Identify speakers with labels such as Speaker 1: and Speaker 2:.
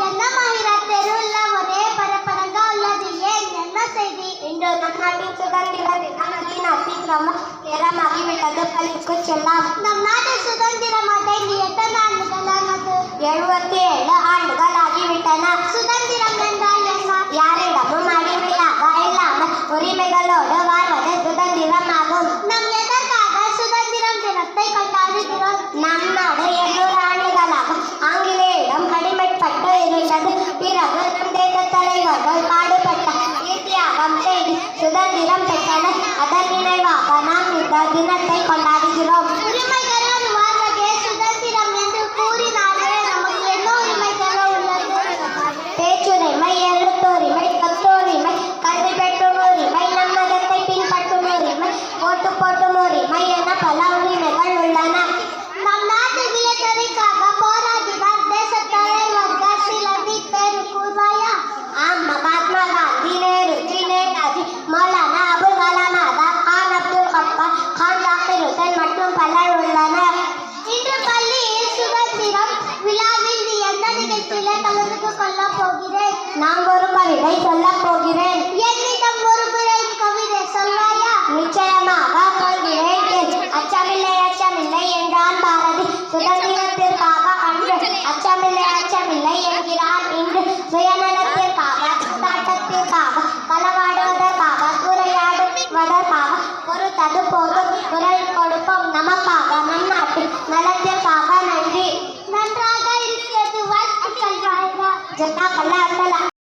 Speaker 1: என்ன மகிழாத்தெரு உள்ள ஒரே பரபரங்க உள்ளது. ஏன், என்ன செய்தி?
Speaker 2: இன்று நம் நாட்டின் சுதந்திர தினம் சீக்கிரமா நேரமாகிவிட்டது. பள்ளிக்கு செல்லாம்.
Speaker 1: நம் நாடு சுதந்திரம் அடைந்து எத்தனை ஆண்டுகளானது?
Speaker 2: 77 ஆண்டுகள் ஆகிவிட்டன.
Speaker 1: சுதந்திரம் என்றால் என்ன?
Speaker 2: யாரிடமும் அடிமையாக இல்லாமல் உரிமைகளோடு வாழ்வது சுதந்திரமாகும்.
Speaker 1: நாம் எதற்காக சுதந்திரம் தினத்தை கொண்டாடுகிறோம்?
Speaker 2: நம் நாடு 200 ஆண்டுகளாக ஆங்கிலேயரிடம் அடிமைப்பட்டு இருந்தது. பிறகு நம் தேச தலைவர்கள் பாடுபட்ட தியாகம் செய்து சுதந்திரம் பெற்றனர். அதன் நினைவாக நாம் இந்த தினத்தை கொண்டாடுகிறோம்.
Speaker 1: உரிமைகளோடு வாழ்வதே சுதந்திரம் என்று கூறினாலே நமக்கு என்ன உரிமைகள் உள்ளது?
Speaker 2: பேச்சுரிமை, எழுத்துரிமை, கத்துரிமை, கல்வி பெற்றும் உரிமை, நம் மதத்தை பின்பற்றும் உரிமை, ஓட்டு போட்டும் உரிமை என பல உரிமைகள் உள்ளன.
Speaker 1: நம் நாட்டு விடுதலைக்காக போராடினார் தேச தலைவர்கள் சிலர் பேரு கூறுவாயா?
Speaker 2: மகாத்மா காந்தி, நேருஜி, நேதாஜி, மௌலானா அபுல் கலாம் ஆசாத், கான் அப்துல் கஃபார் கான், ஜாகிர் ஹுசைன் மற்றும் பலர் உள்ளனர்.
Speaker 1: இன்று பள்ளியில் சுதந்திரம் விழாவில் நீ எந்த நிகழ்ச்சியில கலந்து கொள்ள போகிறேன்?
Speaker 2: நான் ஒரு கவிதை சொல்லப் போகிறேன்.
Speaker 1: என்னிடம் ஒரு முறை கவிதை சொல்வாயா?
Speaker 2: நிச்சயமாக சொல்கிறேன். அச்சமில்லை அச்சமில்லை என்றான் பாரதி. சுதந்திரத்திற்காக அன்று அச்சமில்லை அச்சமில்லை என்கிறான் இன்று. சுயநலத்திற்காக, தாட்டத்திற்காக, களவாடுவதற்காக, சூறையாடுவதற்காக பொறுத்தது போதும். குரல் கொடுப்போம் நமக்காக, நம் நாட்டு நலத்திற்காக. நன்றி.
Speaker 1: நன்றாக இருக்கிறது. வாழ்த்துக்கள்.
Speaker 2: ஜெசாக்கல்லாஹ்.